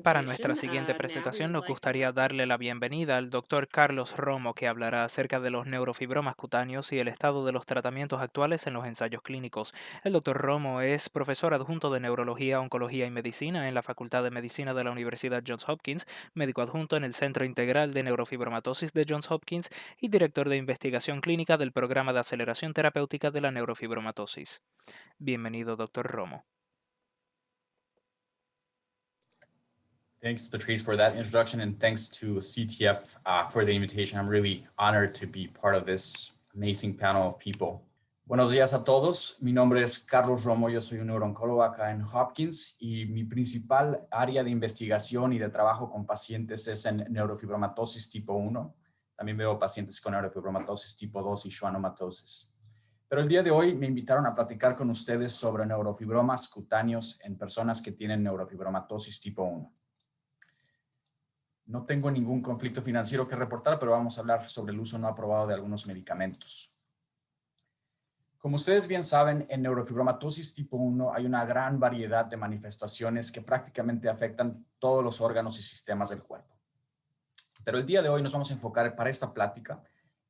Para nuestra siguiente presentación, nos gustaría darle la bienvenida al Dr. Carlos Romo, que hablará acerca de los neurofibromas cutáneos y el estado de los tratamientos actuales en los ensayos clínicos. El Dr. Romo es profesor adjunto de Neurología, Oncología y Medicina en la Facultad de Medicina de la Universidad Johns Hopkins, médico adjunto en el Centro Integral de Neurofibromatosis de Johns Hopkins y director de investigación clínica del Programa de Aceleración Terapéutica de la Neurofibromatosis. Bienvenido, Dr. Romo. Thanks, Patrice, for that introduction, and thanks to CTF for the invitation. I'm really honored to be part of this amazing panel of people. Buenos días a todos. Mi nombre es Carlos Romo. Yo soy un neurooncólogo acá en Hopkins y mi principal área de investigación y de trabajo con pacientes es en neurofibromatosis tipo 1. También veo pacientes con neurofibromatosis tipo 2 y schwannomatosis. Pero el día de hoy me invitaron a platicar con ustedes sobre neurofibromas cutáneos en personas que tienen neurofibromatosis tipo 1. No tengo ningún conflicto financiero que reportar, pero vamos a hablar sobre el uso no aprobado de algunos medicamentos. Como ustedes bien saben, en neurofibromatosis tipo 1 hay una gran variedad de manifestaciones que prácticamente afectan todos los órganos y sistemas del cuerpo. Pero el día de hoy nos vamos a enfocar para esta plática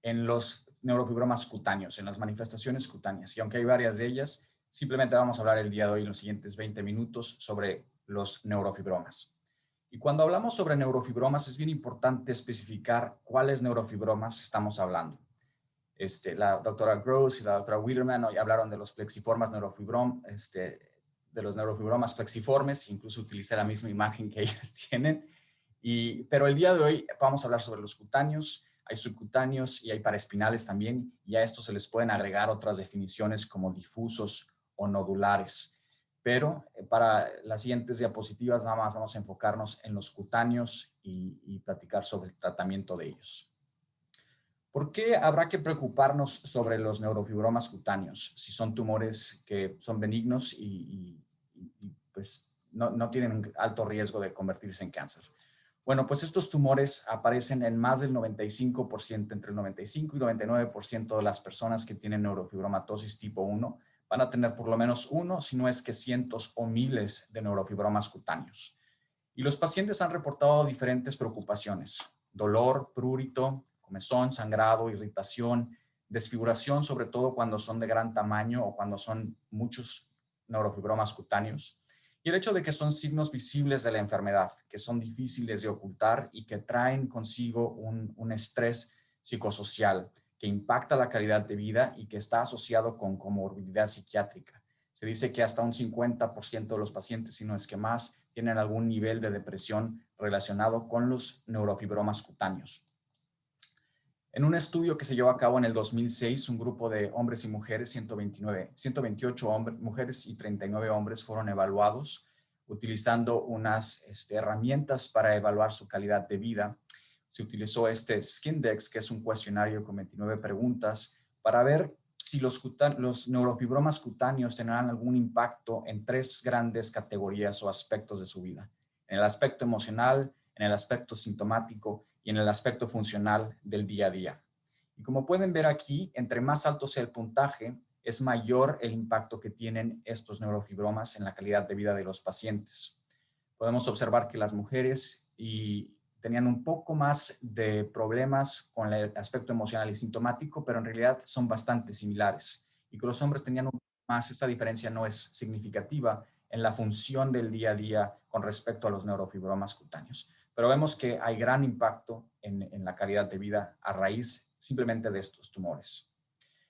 en los neurofibromas cutáneos, en las manifestaciones cutáneas. Y aunque hay varias de ellas, simplemente vamos a hablar el día de hoy en los siguientes 20 minutos sobre los neurofibromas. Y cuando hablamos sobre neurofibromas es bien importante especificar cuáles neurofibromas estamos hablando. La doctora Gross y la doctora Widerman hoy hablaron de los plexiformas de los neurofibromas plexiformes, incluso utilicé la misma imagen que ellas tienen. Pero el día de hoy vamos a hablar sobre los cutáneos, hay subcutáneos y hay paraespinales también, y a estos se les pueden agregar otras definiciones como difusos o nodulares. Pero para las siguientes diapositivas nada más vamos a enfocarnos en los cutáneos y platicar sobre el tratamiento de ellos. ¿Por qué habrá que preocuparnos sobre los neurofibromas cutáneos si son tumores que son benignos y pues no tienen alto riesgo de convertirse en cáncer? Bueno, pues estos tumores aparecen en más del 95%, entre el 95 y 99% de las personas que tienen neurofibromatosis tipo 1 van a tener por lo menos uno, si no es que cientos o miles de neurofibromas cutáneos. Y los pacientes han reportado diferentes preocupaciones: dolor, prurito, comezón, sangrado, irritación, desfiguración, sobre todo cuando son de gran tamaño o cuando son muchos neurofibromas cutáneos. Y el hecho de que son signos visibles de la enfermedad, que son difíciles de ocultar y que traen consigo un estrés psicosocial que impacta la calidad de vida y que está asociado con comorbilidad psiquiátrica. Se dice que hasta un 50% de los pacientes, si no es que más, tienen algún nivel de depresión relacionado con los neurofibromas cutáneos. En un estudio que se llevó a cabo en el 2006, un grupo de hombres y mujeres, 128 mujeres y 39 hombres fueron evaluados utilizando unas herramientas para evaluar su calidad de vida. Se utilizó Skindex, que es un cuestionario con 29 preguntas, para ver si los neurofibromas cutáneos tendrán algún impacto en tres grandes categorías o aspectos de su vida: en el aspecto emocional, en el aspecto sintomático y en el aspecto funcional del día a día. Y como pueden ver aquí, entre más alto sea el puntaje, es mayor el impacto que tienen estos neurofibromas en la calidad de vida de los pacientes. Podemos observar que las mujeres tenían un poco más de problemas con el aspecto emocional y sintomático, pero en realidad son bastante similares. Y que los hombres tenían un poco más, esta diferencia no es significativa en la función del día a día con respecto a los neurofibromas cutáneos. Pero vemos que hay gran impacto en la calidad de vida a raíz simplemente de estos tumores.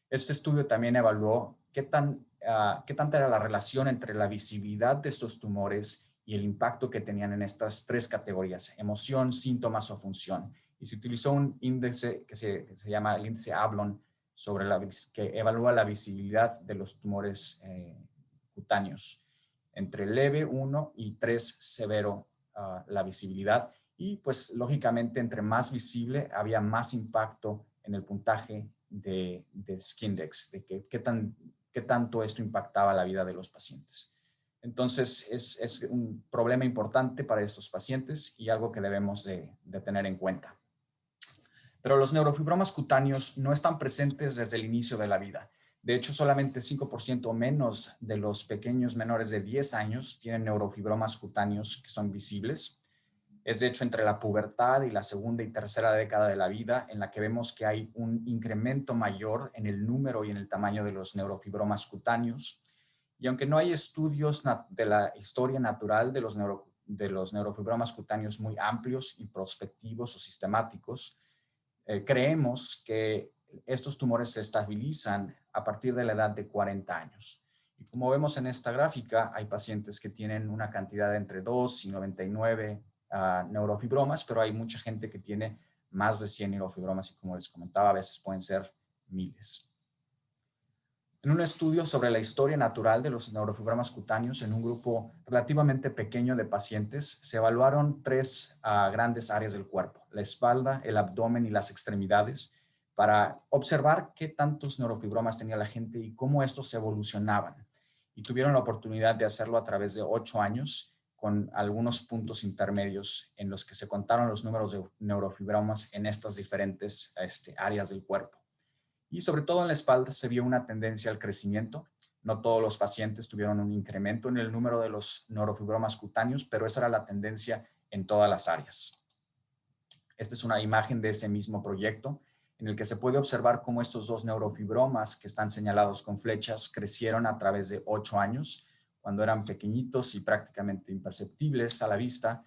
Este estudio también evaluó qué tanta era la relación entre la visibilidad de estos tumores y el impacto que tenían en estas tres categorías: emoción, síntomas o función. Y se utilizó un índice que se llama el índice Ablon, que evalúa la visibilidad de los tumores cutáneos. Entre leve, 1, y 3, severo, la visibilidad. Y pues lógicamente entre más visible había más impacto en el puntaje de Skindex, de qué tanto esto impactaba la vida de los pacientes. Entonces es un problema importante para estos pacientes y algo que debemos de tener en cuenta. Pero los neurofibromas cutáneos no están presentes desde el inicio de la vida. De hecho, solamente 5% o menos de los pequeños menores de 10 años tienen neurofibromas cutáneos que son visibles. Es de hecho entre la pubertad y la segunda y tercera década de la vida en la que vemos que hay un incremento mayor en el número y en el tamaño de los neurofibromas cutáneos. Y aunque no hay estudios de la historia natural de los neurofibromas cutáneos muy amplios y prospectivos o sistemáticos, creemos que estos tumores se estabilizan a partir de la edad de 40 años. Y como vemos en esta gráfica, hay pacientes que tienen una cantidad de entre 2 y 99 neurofibromas, pero hay mucha gente que tiene más de 100 neurofibromas y como les comentaba, a veces pueden ser miles. En un estudio sobre la historia natural de los neurofibromas cutáneos en un grupo relativamente pequeño de pacientes, se evaluaron tres grandes áreas del cuerpo, la espalda, el abdomen y las extremidades, para observar qué tantos neurofibromas tenía la gente y cómo estos evolucionaban. Y tuvieron la oportunidad de hacerlo a través de 8 años con algunos puntos intermedios en los que se contaron los números de neurofibromas en estas diferentes áreas del cuerpo. Y sobre todo en la espalda se vio una tendencia al crecimiento. No todos los pacientes tuvieron un incremento en el número de los neurofibromas cutáneos, pero esa era la tendencia en todas las áreas. Esta es una imagen de ese mismo proyecto en el que se puede observar cómo estos dos neurofibromas que están señalados con flechas crecieron a través de 8 años, cuando eran pequeñitos y prácticamente imperceptibles a la vista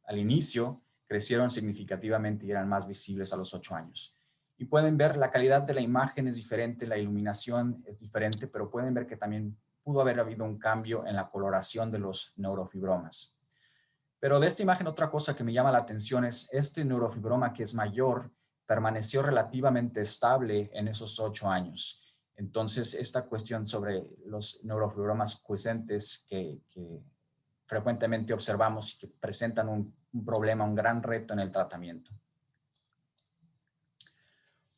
al inicio, crecieron significativamente y eran más visibles a los 8 años. Y pueden ver la calidad de la imagen es diferente, la iluminación es diferente, pero pueden ver que también pudo haber habido un cambio en la coloración de los neurofibromas. Pero de esta imagen otra cosa que me llama la atención es este neurofibroma que es mayor permaneció relativamente estable en esos 8 años. Entonces, esta cuestión sobre los neurofibromas quiescentes que frecuentemente observamos y que presentan un problema, un gran reto en el tratamiento.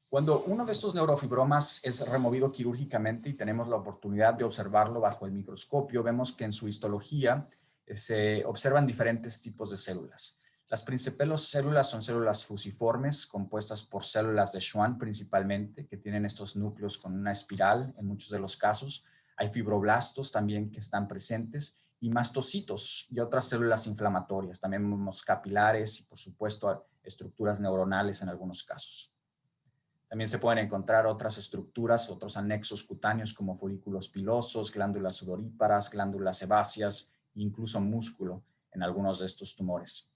Cuando uno de estos neurofibromas es removido quirúrgicamente y tenemos la oportunidad de observarlo bajo el microscopio, vemos que en su histología se observan diferentes tipos de células. Las principales células son células fusiformes, compuestas por células de Schwann principalmente, que tienen estos núcleos con una espiral en muchos de los casos. Hay fibroblastos también que están presentes y mastocitos y otras células inflamatorias. También vemos capilares y, por supuesto, estructuras neuronales en algunos casos. También se pueden encontrar otras estructuras, otros anexos cutáneos como folículos pilosos, glándulas sudoríparas, glándulas sebáceas e incluso músculo en algunos de estos tumores.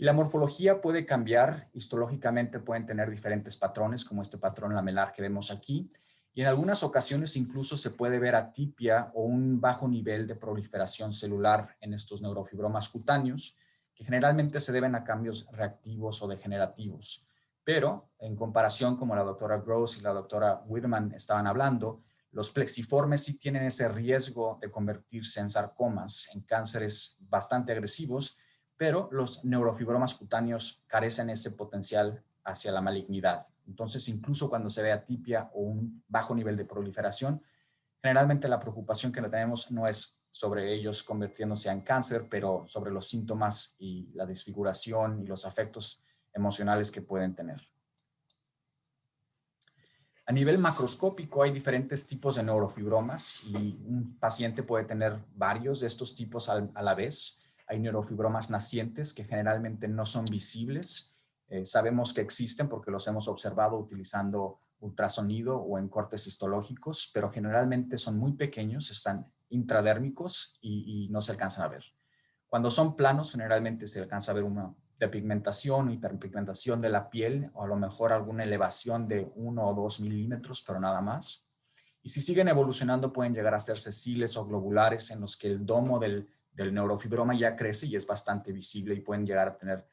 Y la morfología puede cambiar, histológicamente pueden tener diferentes patrones, como este patrón lamelar que vemos aquí, y en algunas ocasiones incluso se puede ver atipia o un bajo nivel de proliferación celular en estos neurofibromas cutáneos, que generalmente se deben a cambios reactivos o degenerativos. Pero en comparación, como la doctora Gross y la doctora Whitman estaban hablando, los plexiformes sí tienen ese riesgo de convertirse en sarcomas, en cánceres bastante agresivos, pero los neurofibromas cutáneos carecen ese potencial hacia la malignidad. Entonces, incluso cuando se ve atipia o un bajo nivel de proliferación, generalmente la preocupación que tenemos no es sobre ellos convirtiéndose en cáncer, pero sobre los síntomas y la desfiguración y los efectos emocionales que pueden tener. A nivel macroscópico hay diferentes tipos de neurofibromas y un paciente puede tener varios de estos tipos a la vez. Hay neurofibromas nacientes que generalmente no son visibles. Sabemos que existen porque los hemos observado utilizando ultrasonido o en cortes histológicos, pero generalmente son muy pequeños, están intradérmicos y no se alcanzan a ver. Cuando son planos, generalmente se alcanza a ver una depigmentación o hiperpigmentación de la piel, o a lo mejor alguna elevación de 1 o 2 milímetros, pero nada más. Y si siguen evolucionando, pueden llegar a ser sesiles o globulares en los que el domo del neurofibroma ya crece y es bastante visible y pueden llegar a tener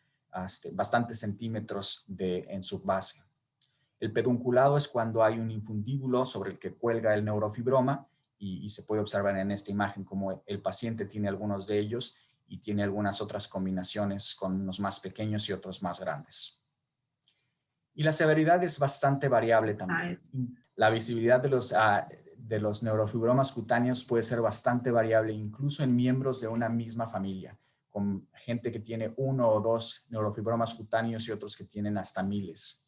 bastantes centímetros en su base. El pedunculado es cuando hay un infundíbulo sobre el que cuelga el neurofibroma y se puede observar en esta imagen como el paciente tiene algunos de ellos y tiene algunas otras combinaciones con unos más pequeños y otros más grandes. Y la severidad es bastante variable también. La visibilidad de los neurofibromas cutáneos puede ser bastante variable, incluso en miembros de una misma familia, con gente que tiene 1 o 2 neurofibromas cutáneos y otros que tienen hasta miles.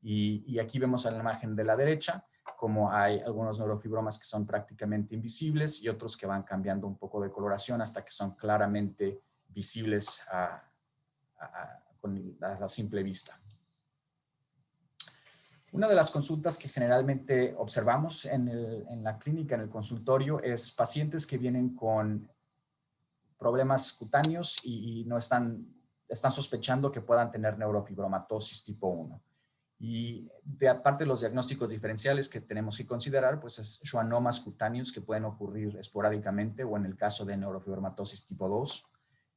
Y aquí vemos en la imagen de la derecha como hay algunos neurofibromas que son prácticamente invisibles y otros que van cambiando un poco de coloración hasta que son claramente visibles con la simple vista. Una de las consultas que generalmente observamos en la clínica, en el consultorio, es pacientes que vienen con problemas cutáneos y no están sospechando que puedan tener neurofibromatosis tipo 1. Y aparte de los diagnósticos diferenciales que tenemos que considerar, pues es schwannomas cutáneos que pueden ocurrir esporádicamente o en el caso de neurofibromatosis tipo 2,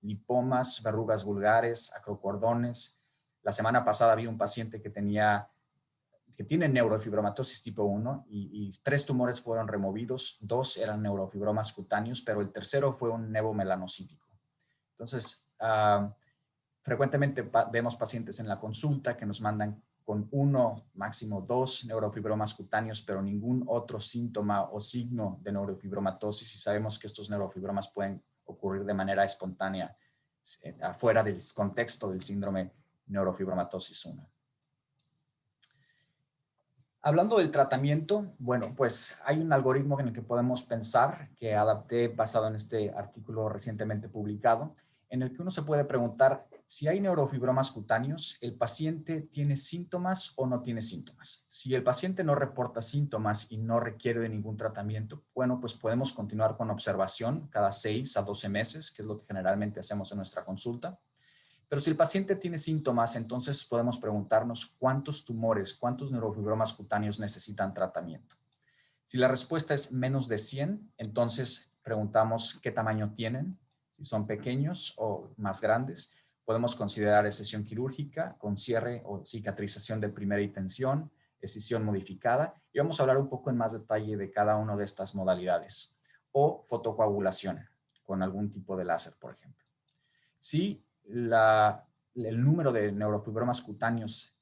lipomas, verrugas vulgares, acrocordones. La semana pasada vi un paciente que tiene neurofibromatosis tipo 1 y 3 tumores fueron removidos, 2 eran neurofibromas cutáneos, pero el tercero fue un nevomelanocítico. Entonces, frecuentemente vemos pacientes en la consulta que nos mandan con 1, máximo 2 neurofibromas cutáneos, pero ningún otro síntoma o signo de neurofibromatosis, y sabemos que estos neurofibromas pueden ocurrir de manera espontánea afuera del contexto del síndrome neurofibromatosis 1. Hablando del tratamiento, bueno, pues hay un algoritmo en el que podemos pensar que adapté basado en este artículo recientemente publicado, en el que uno se puede preguntar si hay neurofibromas cutáneos, ¿el paciente tiene síntomas o no tiene síntomas? Si el paciente no reporta síntomas y no requiere de ningún tratamiento, bueno, pues podemos continuar con observación cada 6 a 12 meses, que es lo que generalmente hacemos en nuestra consulta. Pero si el paciente tiene síntomas, entonces podemos preguntarnos cuántos tumores, cuántos neurofibromas cutáneos necesitan tratamiento. Si la respuesta es menos de 100, entonces preguntamos qué tamaño tienen, si son pequeños o más grandes. Podemos considerar escisión quirúrgica con cierre o cicatrización de primera intención, escisión modificada, y vamos a hablar un poco en más detalle de cada una de estas modalidades. O fotocoagulación con algún tipo de láser, por ejemplo. Si el número de neurofibromas cutáneos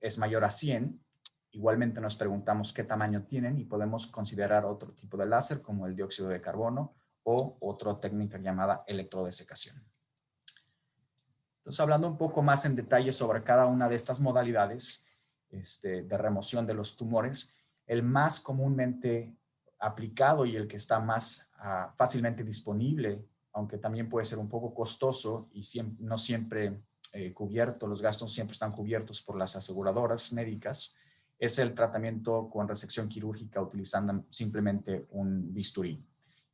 es mayor a 100, igualmente nos preguntamos qué tamaño tienen y podemos considerar otro tipo de láser como el dióxido de carbono o otra técnica llamada electrodesecación. Entonces, hablando un poco más en detalle sobre cada una de estas modalidades de remoción de los tumores, el más comúnmente aplicado y el que está más fácilmente disponible, aunque también puede ser un poco costoso y no siempre cubierto, los gastos siempre están cubiertos por las aseguradoras médicas, es el tratamiento con resección quirúrgica utilizando simplemente un bisturí.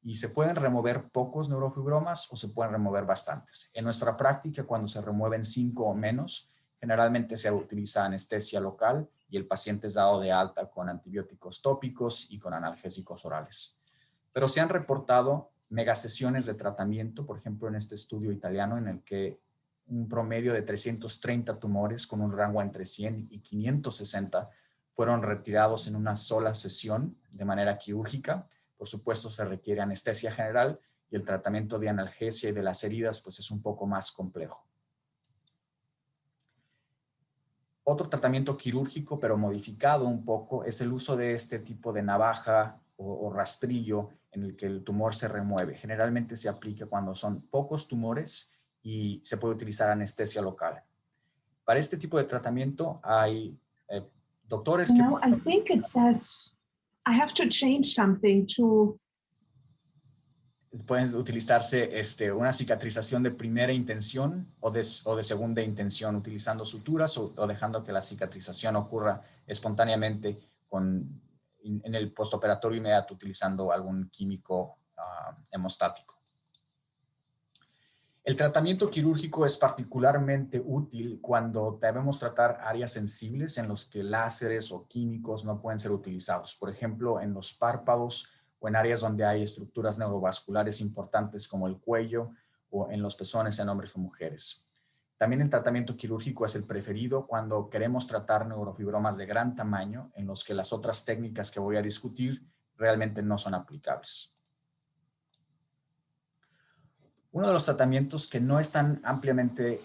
Y se pueden remover pocos neurofibromas o se pueden remover bastantes. En nuestra práctica, cuando se remueven 5 o menos, generalmente se utiliza anestesia local y el paciente es dado de alta con antibióticos tópicos y con analgésicos orales. Pero se han reportado megasesiones de tratamiento, por ejemplo, en este estudio italiano en el que un promedio de 330 tumores con un rango entre 100 y 560 fueron retirados en una sola sesión de manera quirúrgica. Por supuesto, se requiere anestesia general y el tratamiento de analgesia y de las heridas pues es un poco más complejo. Otro tratamiento quirúrgico, pero modificado un poco, es el uso de este tipo de navaja o rastrillo en el que el tumor se remueve. Generalmente se aplica cuando son pocos tumores y se puede utilizar anestesia local. Para este tipo de tratamiento hay doctores que... No, I think it says I have to change something to... Pueden utilizarse una cicatrización de primera intención o de segunda intención, utilizando suturas o dejando que la cicatrización ocurra espontáneamente en el postoperatorio inmediato utilizando algún químico hemostático. El tratamiento quirúrgico es particularmente útil cuando debemos tratar áreas sensibles en los que láseres o químicos no pueden ser utilizados. Por ejemplo, en los párpados o en áreas donde hay estructuras neurovasculares importantes como el cuello o en los pezones en hombres o mujeres. También el tratamiento quirúrgico es el preferido cuando queremos tratar neurofibromas de gran tamaño en los que las otras técnicas que voy a discutir realmente no son aplicables. Uno de los tratamientos que no están ampliamente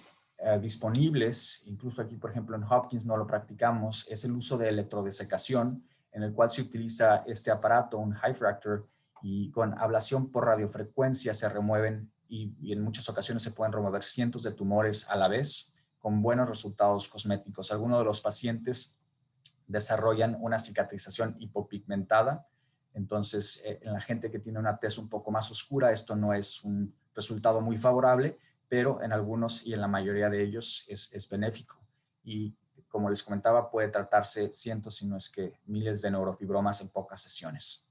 disponibles, incluso aquí, por ejemplo, en Hopkins no lo practicamos, es el uso de electrodesecación, en el cual se utiliza este aparato, un HIFractor, y con ablación por radiofrecuencia se remueven y en muchas ocasiones se pueden remover cientos de tumores a la vez con buenos resultados cosméticos. Algunos de los pacientes desarrollan una cicatrización hipopigmentada. Entonces, en la gente que tiene una tez un poco más oscura, esto no es un resultado muy favorable, pero en algunos y en la mayoría de ellos es benéfico. Y como les comentaba, puede tratarse cientos, si no es que miles de neurofibromas en pocas sesiones.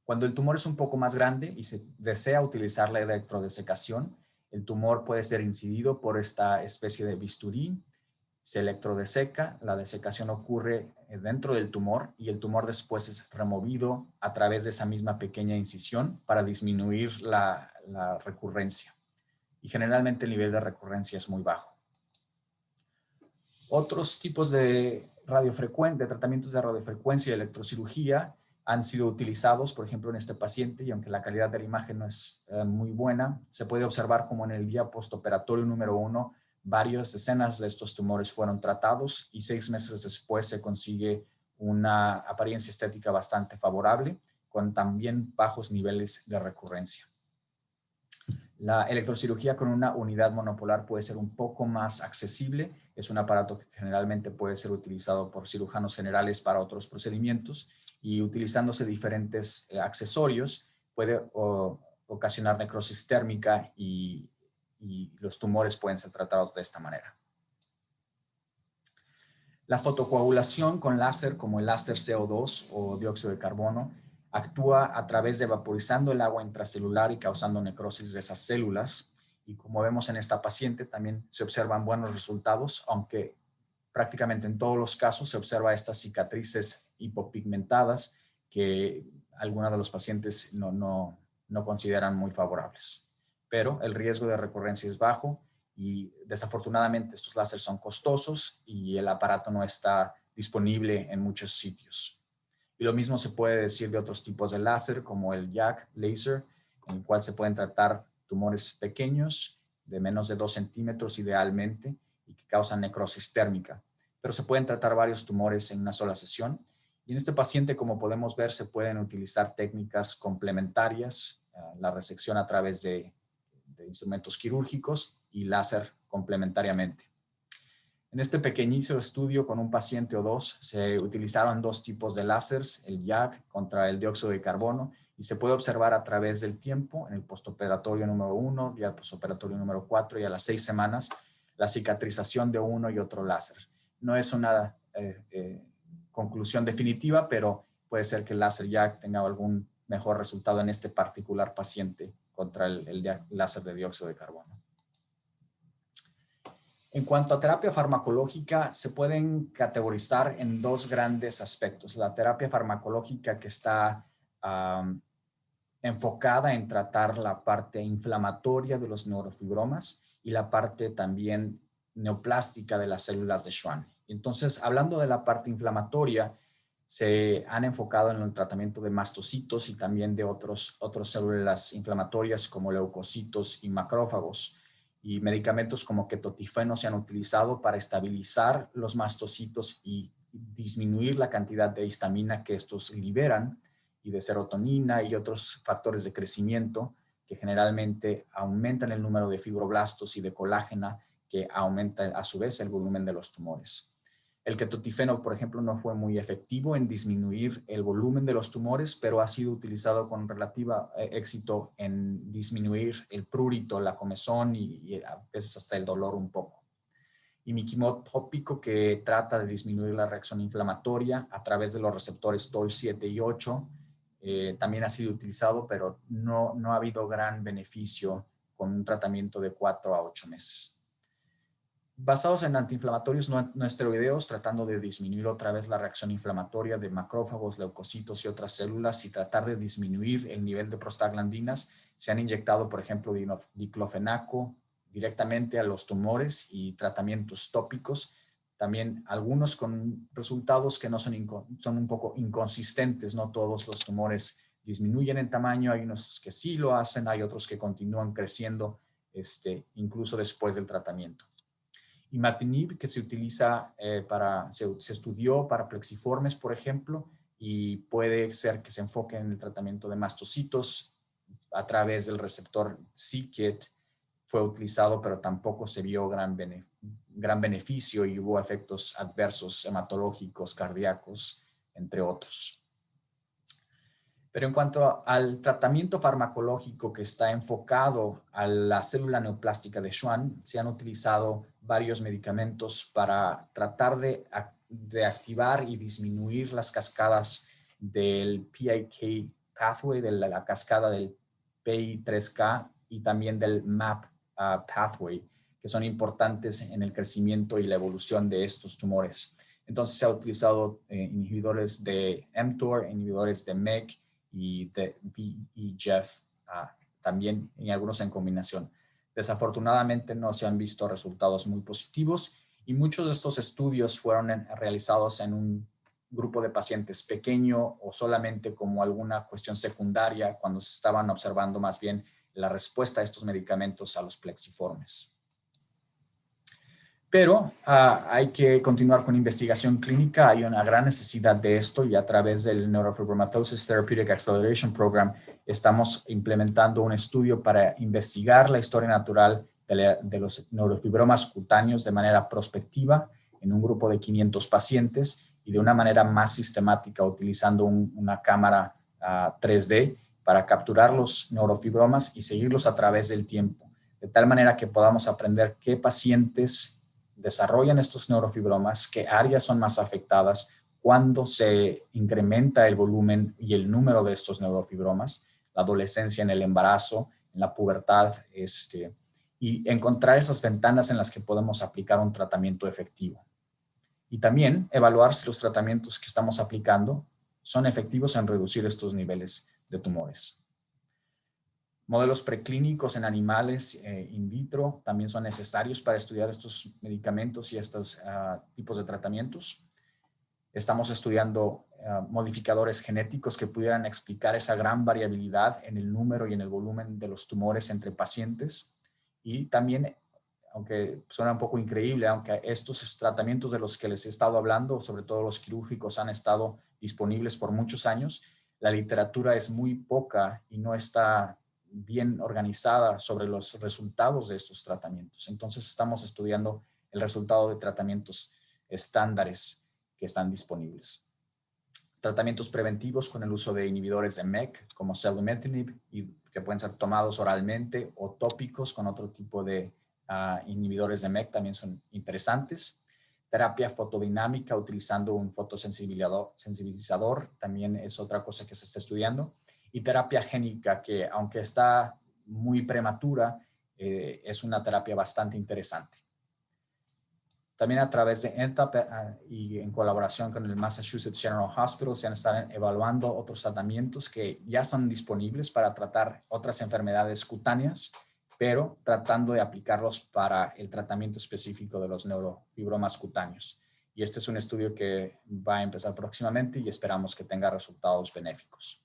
Cuando el tumor es un poco más grande y se desea utilizar la electrodesecación, el tumor puede ser incidido por esta especie de bisturí, se electrodeseca, la desecación ocurre dentro del tumor y el tumor después es removido a través de esa misma pequeña incisión para disminuir la recurrencia. Y generalmente el nivel de recurrencia es muy bajo. Otros tipos de tratamientos de radiofrecuencia y electrocirugía han sido utilizados, por ejemplo, en este paciente, y aunque la calidad de la imagen no es muy buena, se puede observar como en el día postoperatorio número 1, varias decenas de estos tumores fueron tratados y 6 meses después se consigue una apariencia estética bastante favorable, con también bajos niveles de recurrencia. La electrocirugía con una unidad monopolar puede ser un poco más accesible. Es un aparato que generalmente puede ser utilizado por cirujanos generales para otros procedimientos y utilizándose diferentes accesorios puede ocasionar necrosis térmica y los tumores pueden ser tratados de esta manera. La fotocoagulación con láser, como el láser CO2 o dióxido de carbono, actúa a través de vaporizando el agua intracelular y causando necrosis de esas células. Y como vemos en esta paciente, también se observan buenos resultados, aunque prácticamente en todos los casos se observa estas cicatrices hipopigmentadas que algunos de los pacientes no consideran muy favorables. Pero el riesgo de recurrencia es bajo y desafortunadamente estos láseres son costosos y el aparato no está disponible en muchos sitios. Y lo mismo se puede decir de otros tipos de láser, como el YAG laser, en el cual se pueden tratar tumores pequeños, de menos de 2 centímetros idealmente, y que causan necrosis térmica. Pero se pueden tratar varios tumores en una sola sesión. Y en este paciente, como podemos ver, se pueden utilizar técnicas complementarias, la resección a través de instrumentos quirúrgicos y láser complementariamente. En este pequeñísimo estudio con un paciente o dos se utilizaron 2 tipos de láseres, el YAG contra el dióxido de carbono, y se puede observar a través del tiempo, en el postoperatorio número 1, día postoperatorio número 4 y a las 6 semanas, la cicatrización de uno y otro láser. No es una conclusión definitiva, pero puede ser que el láser YAG tenga algún mejor resultado en este particular paciente contra el láser de dióxido de carbono. En cuanto a terapia farmacológica, se pueden categorizar en 2 grandes aspectos. La terapia farmacológica que está enfocada en tratar la parte inflamatoria de los neurofibromas y la parte también neoplástica de las células de Schwann. Entonces, hablando de la parte inflamatoria, se han enfocado en el tratamiento de mastocitos y también de otras células inflamatorias como leucocitos y macrófagos. Y medicamentos como ketotifeno se han utilizado para estabilizar los mastocitos y disminuir la cantidad de histamina que estos liberan y de serotonina y otros factores de crecimiento que generalmente aumentan el número de fibroblastos y de colágena que aumenta a su vez el volumen de los tumores. El ketotifeno, por ejemplo, no fue muy efectivo en disminuir el volumen de los tumores, pero ha sido utilizado con relativo éxito en disminuir el prurito, la comezón y a veces hasta el dolor un poco. Imiquimod-tópico, que trata de disminuir la reacción inflamatoria a través de los receptores TOL7 y 8, también ha sido utilizado, pero no ha habido gran beneficio con un tratamiento de 4 a 8 meses. Basados en antiinflamatorios no esteroideos, tratando de disminuir otra vez la reacción inflamatoria de macrófagos, leucocitos y otras células y tratar de disminuir el nivel de prostaglandinas, se han inyectado, por ejemplo, diclofenaco directamente a los tumores y tratamientos tópicos. También algunos con resultados que no son un poco inconsistentes. No todos los tumores disminuyen en tamaño. Hay unos que sí lo hacen, hay otros que continúan creciendo incluso después del tratamiento. Imatinib, que se utiliza se estudió para plexiformes, por ejemplo, y puede ser que se enfoque en el tratamiento de mastocitos a través del receptor c-KIT, fue utilizado, pero tampoco se vio gran beneficio y hubo efectos adversos hematológicos, cardíacos, entre otros. Pero en cuanto al tratamiento farmacológico que está enfocado a la célula neoplástica de Schwann, se han utilizado varios medicamentos para tratar de activar y disminuir las cascadas del PIK pathway, de la cascada del PI3K y también del MAP pathway, que son importantes en el crecimiento y la evolución de estos tumores. Entonces se ha utilizado inhibidores de mTOR, inhibidores de MEK, y de VEGF también, y algunos en combinación. Desafortunadamente no se han visto resultados muy positivos y muchos de estos estudios fueron realizados en un grupo de pacientes pequeño o solamente como alguna cuestión secundaria cuando se estaban observando más bien la respuesta a estos medicamentos a los plexiformes. Pero hay que continuar con investigación clínica. Hay una gran necesidad de esto y a través del Neurofibromatosis Therapeutic Acceleration Program estamos implementando un estudio para investigar la historia natural de los neurofibromas cutáneos de manera prospectiva en un grupo de 500 pacientes y de una manera más sistemática utilizando una cámara 3D para capturar los neurofibromas y seguirlos a través del tiempo, de tal manera que podamos aprender qué pacientes desarrollan estos neurofibromas, qué áreas son más afectadas, cuándo se incrementa el volumen y el número de estos neurofibromas, la adolescencia, en el embarazo, en la pubertad, y encontrar esas ventanas en las que podemos aplicar un tratamiento efectivo. Y también evaluar si los tratamientos que estamos aplicando son efectivos en reducir estos niveles de tumores. Modelos preclínicos en animales in vitro también son necesarios para estudiar estos medicamentos y estos tipos de tratamientos. Estamos estudiando modificadores genéticos que pudieran explicar esa gran variabilidad en el número y en el volumen de los tumores entre pacientes. Y también, aunque suena un poco increíble, aunque estos tratamientos de los que les he estado hablando, sobre todo los quirúrgicos, han estado disponibles por muchos años, la literatura es muy poca y no está bien organizada sobre los resultados de estos tratamientos. Entonces estamos estudiando el resultado de tratamientos estándares que están disponibles. Tratamientos preventivos con el uso de inhibidores de MEK como selumetinib, y que pueden ser tomados oralmente, o tópicos con otro tipo de inhibidores de MEK también son interesantes. Terapia fotodinámica utilizando un fotosensibilizador también es otra cosa que se está estudiando. Y terapia génica, que aunque está muy prematura, es una terapia bastante interesante. También a través de NTAP y en colaboración con el Massachusetts General Hospital se han estado evaluando otros tratamientos que ya son disponibles para tratar otras enfermedades cutáneas, pero tratando de aplicarlos para el tratamiento específico de los neurofibromas cutáneos. Y este es un estudio que va a empezar próximamente y esperamos que tenga resultados benéficos.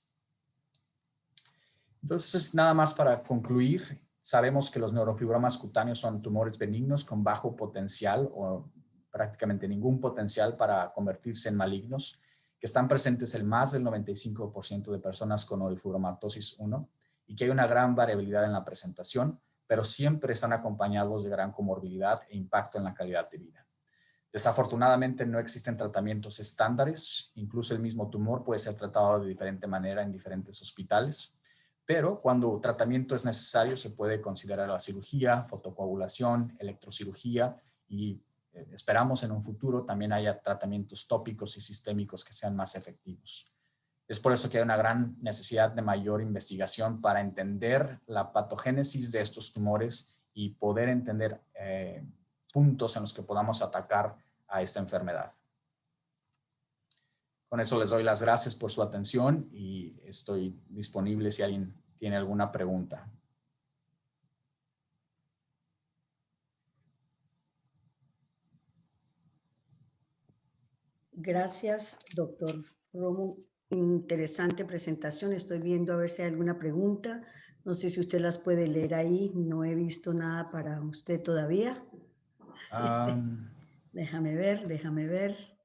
Entonces, nada más para concluir, sabemos que los neurofibromas cutáneos son tumores benignos con bajo potencial o prácticamente ningún potencial para convertirse en malignos, que están presentes en más del 95% de personas con neurofibromatosis 1 y que hay una gran variabilidad en la presentación, pero siempre están acompañados de gran comorbilidad e impacto en la calidad de vida. Desafortunadamente no existen tratamientos estándares, incluso el mismo tumor puede ser tratado de diferente manera en diferentes hospitales. Pero cuando tratamiento es necesario, se puede considerar la cirugía, fotocoagulación, electrocirugía y esperamos en un futuro también haya tratamientos tópicos y sistémicos que sean más efectivos. Es por eso que hay una gran necesidad de mayor investigación para entender la patogénesis de estos tumores y poder entender puntos en los que podamos atacar a esta enfermedad. Con eso les doy las gracias por su atención y estoy disponible si alguien tiene alguna pregunta. Gracias, doctor Romo. Interesante presentación. Estoy viendo a ver si hay alguna pregunta. No sé si usted las puede leer ahí. No he visto nada para usted todavía. Déjame ver.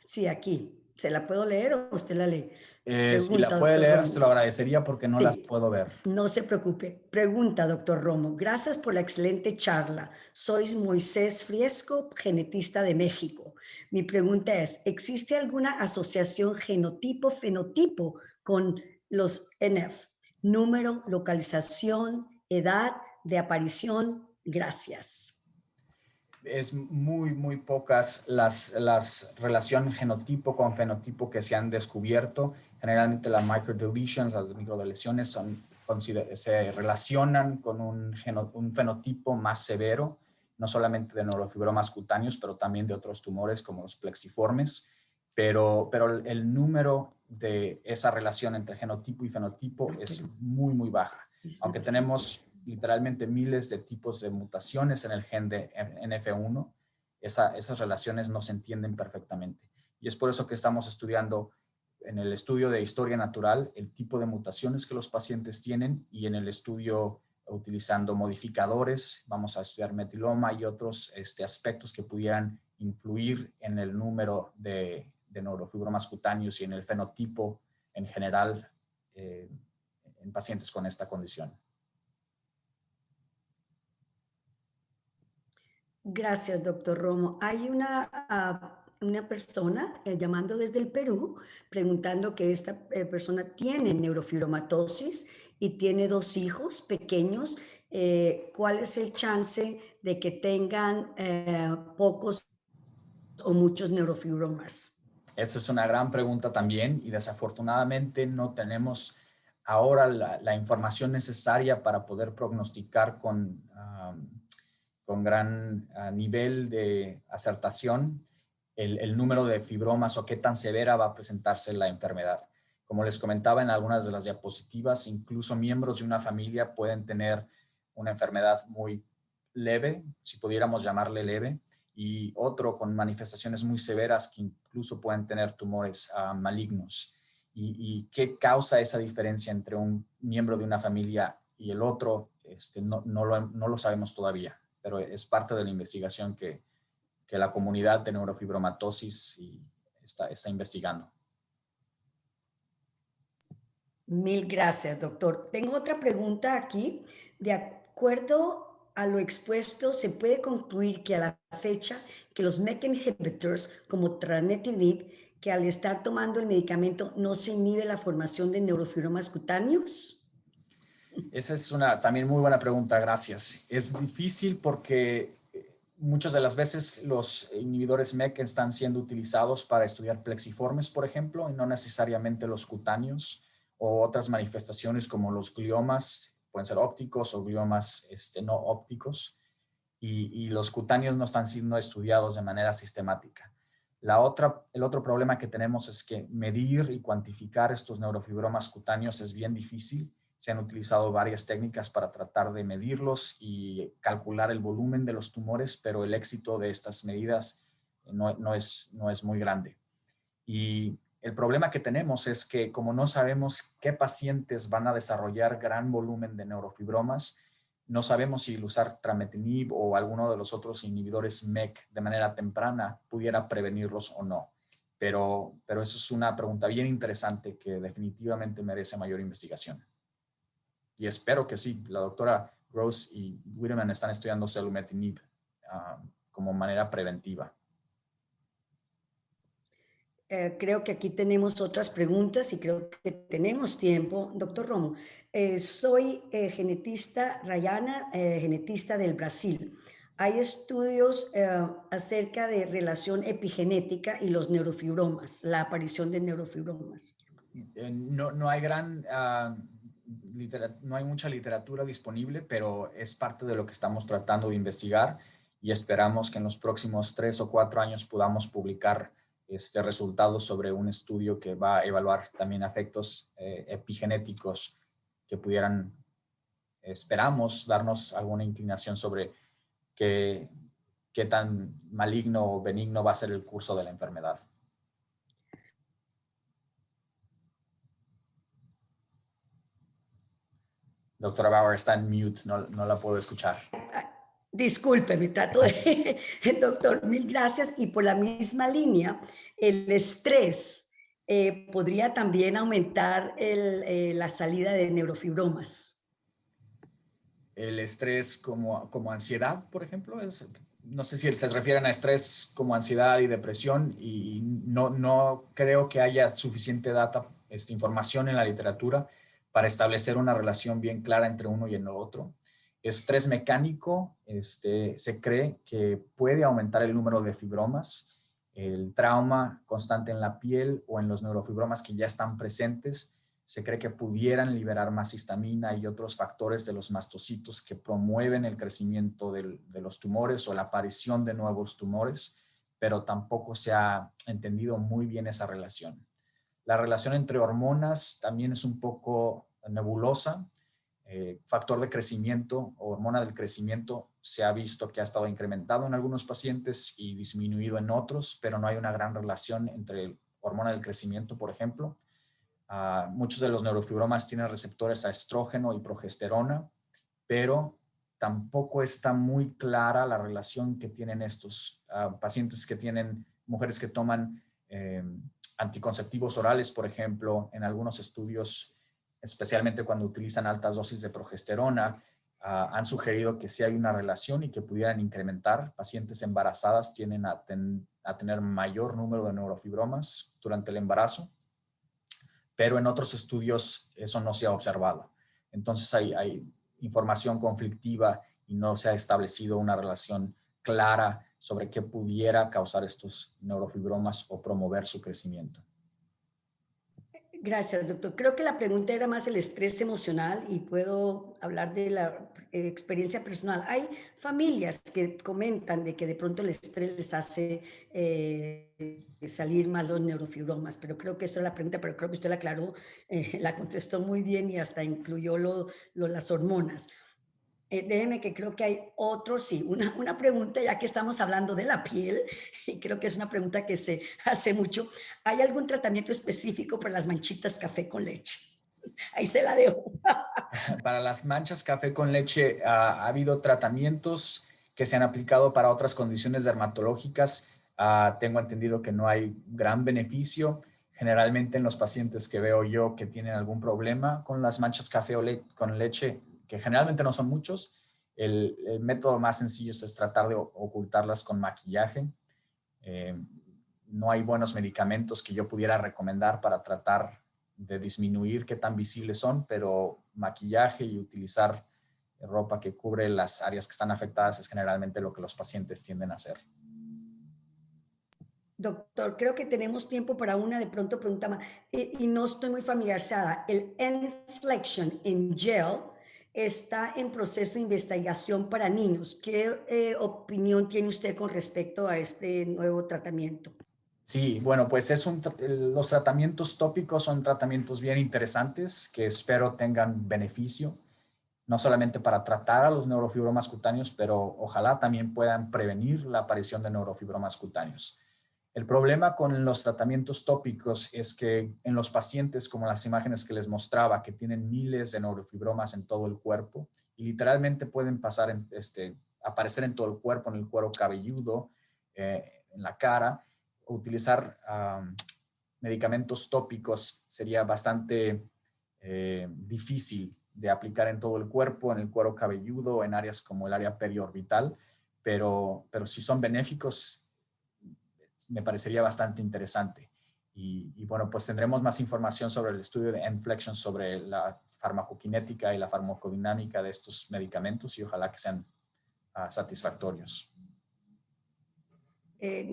Sí, aquí. ¿Se la puedo leer o usted la lee? Si la Pregunta, puede doctor leer, Romo. se lo agradecería porque no Sí. las puedo ver. No se preocupe. Pregunta, doctor Romo. Gracias por la excelente charla. Soy Moisés Friesco, genetista de México. Mi pregunta es, ¿existe alguna asociación genotipo-fenotipo con los NF? Número, localización, edad de aparición. Gracias. Es muy pocas las relaciones genotipo con fenotipo que se han descubierto. Generalmente las microdeletions, las microdeleciones se relacionan con un fenotipo más severo, no solamente de neurofibromas cutáneos, pero también de otros tumores como los plexiformes. Pero el número de esa relación entre genotipo y fenotipo es muy baja. Aunque tenemos literalmente miles de tipos de mutaciones en el gen de NF1, esas relaciones no se entienden perfectamente. Y es por eso que estamos estudiando en el estudio de historia natural el tipo de mutaciones que los pacientes tienen y en el estudio utilizando modificadores, vamos a estudiar metiloma y otros aspectos que pudieran influir en el número de neurofibromas cutáneos y en el fenotipo en general en pacientes con esta condición. Gracias, doctor Romo. Hay una persona llamando desde el Perú preguntando que esta persona tiene neurofibromatosis y tiene 2 hijos pequeños. ¿Cuál es el chance de que tengan pocos o muchos neurofibromas? Esa es una gran pregunta también y desafortunadamente no tenemos ahora la información necesaria para poder prognosticar con gran nivel de acertación el número de fibromas o qué tan severa va a presentarse la enfermedad. Como les comentaba en algunas de las diapositivas, incluso miembros de una familia pueden tener una enfermedad muy leve, si pudiéramos llamarle leve, y otro con manifestaciones muy severas que incluso pueden tener tumores malignos. ¿Y qué causa esa diferencia entre un miembro de una familia y el otro? No lo sabemos todavía, pero es parte de la investigación que la comunidad de neurofibromatosis está investigando. Mil gracias, doctor. Tengo otra pregunta aquí. De acuerdo a lo expuesto, ¿se puede concluir que a la fecha que los MEK inhibitors como trametinib, que al estar tomando el medicamento no se inhibe la formación de neurofibromas cutáneos? Esa es una también muy buena pregunta, gracias. Es difícil porque muchas de las veces los inhibidores MEK están siendo utilizados para estudiar plexiformes, por ejemplo, y no necesariamente los cutáneos o otras manifestaciones como los gliomas, pueden ser ópticos o gliomas no ópticos, y los cutáneos no están siendo estudiados de manera sistemática. El otro problema que tenemos es que medir y cuantificar estos neurofibromas cutáneos es bien difícil. Se han utilizado varias técnicas para tratar de medirlos y calcular el volumen de los tumores, pero el éxito de estas medidas no es muy grande. Y el problema que tenemos es que como no sabemos qué pacientes van a desarrollar gran volumen de neurofibromas, no sabemos si el usar trametinib o alguno de los otros inhibidores MEK de manera temprana pudiera prevenirlos o no. Pero eso es una pregunta bien interesante que definitivamente merece mayor investigación. Y espero que sí. La doctora Gross y Wiedemann están estudiando selumetinib como manera preventiva. Creo que aquí tenemos otras preguntas y creo que tenemos tiempo. Doctor Romo, soy genetista Rayana, genetista del Brasil. Hay estudios acerca de relación epigenética y los neurofibromas, la aparición de neurofibromas. No hay no hay mucha literatura disponible, pero es parte de lo que estamos tratando de investigar y esperamos que en los próximos 3 o 4 años podamos publicar resultados sobre un estudio que va a evaluar también efectos epigenéticos que pudieran, esperamos, darnos alguna inclinación sobre qué tan maligno o benigno va a ser el curso de la enfermedad. Doctora Bauer está en mute, no la puedo escuchar. Disculpe, me trato de... Doctor, mil gracias. Y por la misma línea, el estrés podría también aumentar la salida de neurofibromas. El estrés como ansiedad, por ejemplo, no sé si se refieren a estrés como ansiedad y depresión y no creo que haya suficiente información en la literatura para establecer una relación bien clara entre uno y el otro. Estrés mecánico, se cree que puede aumentar el número de fibromas. El trauma constante en la piel o en los neurofibromas que ya están presentes se cree que pudieran liberar más histamina y otros factores de los mastocitos que promueven el crecimiento de los tumores o la aparición de nuevos tumores, pero tampoco se ha entendido muy bien esa relación. La relación entre hormonas también es un poco nebulosa. Factor de crecimiento o hormona del crecimiento se ha visto que ha estado incrementado en algunos pacientes y disminuido en otros, pero no hay una gran relación entre hormona del crecimiento, por ejemplo. Muchos de los neurofibromas tienen receptores a estrógeno y progesterona, pero tampoco está muy clara la relación que tienen estos pacientes que tienen, mujeres que toman anticonceptivos orales, por ejemplo, en algunos estudios, especialmente cuando utilizan altas dosis de progesterona, han sugerido que sí hay una relación y que pudieran incrementar. Pacientes embarazadas tienden a tener mayor número de neurofibromas durante el embarazo, pero en otros estudios eso no se ha observado. Entonces hay información conflictiva y no se ha establecido una relación clara sobre qué pudiera causar estos neurofibromas o promover su crecimiento. Gracias, doctor. Creo que la pregunta era más el estrés emocional y puedo hablar de la experiencia personal. Hay familias que comentan de que de pronto el estrés les hace salir más los neurofibromas, pero creo que esto es la pregunta, pero creo que usted la aclaró, la contestó muy bien y hasta incluyó las hormonas. Déjeme que creo que hay otro, sí, una pregunta ya que estamos hablando de la piel, y creo que es una pregunta que se hace mucho. ¿Hay algún tratamiento específico para las manchitas café con leche? Ahí se la dejo. Para las manchas café con leche ha habido tratamientos que se han aplicado para otras condiciones dermatológicas. Tengo entendido que no hay gran beneficio. Generalmente en los pacientes que veo yo que tienen algún problema con las manchas café con leche, que generalmente no son muchos, el método más sencillo es tratar de ocultarlas con maquillaje. No hay buenos medicamentos que yo pudiera recomendar para tratar de disminuir qué tan visibles son, pero maquillaje y utilizar ropa que cubre las áreas que están afectadas es generalmente lo que los pacientes tienden a hacer. Doctor, creo que tenemos tiempo para una de pronto pregunta más. Y no estoy muy familiarizada. El Enflexion en gel está en proceso de investigación para niños. ¿Qué opinión tiene usted con respecto a este nuevo tratamiento? Sí, bueno, pues los tratamientos tópicos son tratamientos bien interesantes que espero tengan beneficio, no solamente para tratar a los neurofibromas cutáneos, pero ojalá también puedan prevenir la aparición de neurofibromas cutáneos. El problema con los tratamientos tópicos es que en los pacientes, como las imágenes que les mostraba, que tienen miles de neurofibromas en todo el cuerpo y literalmente pueden aparecer en todo el cuerpo, en el cuero cabelludo, en la cara, utilizar medicamentos tópicos sería bastante difícil de aplicar en todo el cuerpo, en el cuero cabelludo, en áreas como el área periorbital, pero si son benéficos, me parecería bastante interesante. Y bueno, pues tendremos más información sobre el estudio de Enflexion, sobre la farmacokinética y la farmacodinámica de estos medicamentos y ojalá que sean satisfactorios.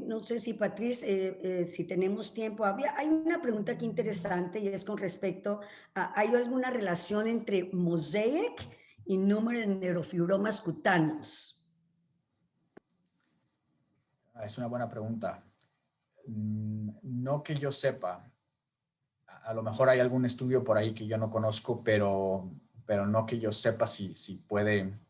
No sé si Patrice, si tenemos tiempo, hay una pregunta aquí interesante y es con respecto a, ¿hay alguna relación entre Mosaic y número de neurofibromas cutáneos? Es una buena pregunta. No que yo sepa. A lo mejor hay algún estudio por ahí que yo no conozco, pero no que yo sepa si puede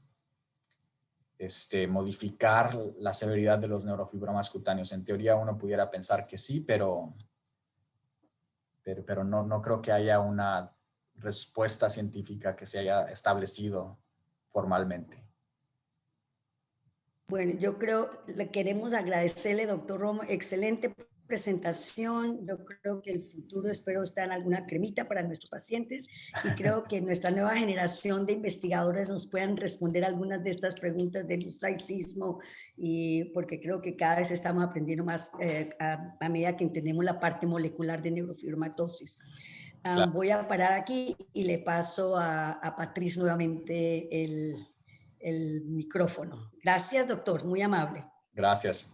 modificar la severidad de los neurofibromas cutáneos. En teoría uno pudiera pensar que sí, pero no creo que haya una respuesta científica que se haya establecido formalmente. Bueno, yo creo, le queremos agradecerle, doctor Romo, excelente presentación. Yo creo que el futuro, espero, está en alguna cremita para nuestros pacientes y creo que nuestra nueva generación de investigadores nos puedan responder algunas de estas preguntas del leucismo, y porque creo que cada vez estamos aprendiendo más a medida que entendemos la parte molecular de neurofibromatosis. Claro. Voy a parar aquí y le paso a Patrice nuevamente el micrófono. Gracias, doctor, muy amable. Gracias.